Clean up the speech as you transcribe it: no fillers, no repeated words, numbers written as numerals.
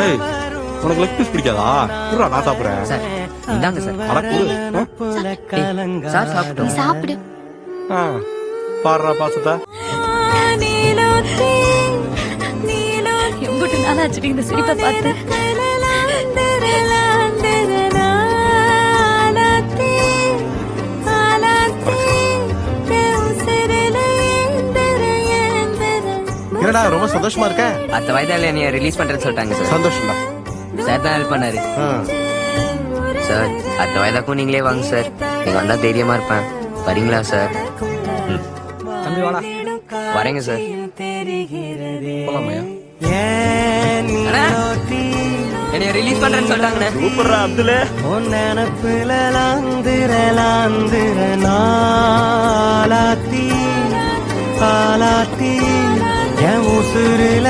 ஏய் உனக்கு leg piece பிடிக்காதா? குடுறா நான் சாப்பிடுறேன். சார் இந்தாங்க சார். அட குடு. சார் சாப்பிட்டோம். சாப்பிடு. பாடுறா பாசத்தா. எம்பிட்டு நாளாச்சு இந்த சிரிப்பை பார்த்து. என்னடா ரொம்ப சந்தோஷமா இருக்க? அத்த வயதால என்னைய ரிலீஸ் பண்றேன்னு சொல்லிட்டாங்க சார். சந்தோஷம்டா. சார் தான் ஹெல்ப் பண்ணாரு. சார் அத்த வயதாக்கும் நீங்களே வாங்க சார். நீங்க வந்தா தைரியமா இருப்பேன். வரீங்களா சார்? தம்பி வாடா. வரேங்க சார். போலாமையா? என்னைய ரிலீஸ் பண்றேன்னு சொல்லிட்டாங்கண்ணே. சூப்பர்ரா அப்துல். நினப்புல லாந்திர நாளாத்தி ஆலாத்தி என் உசுருல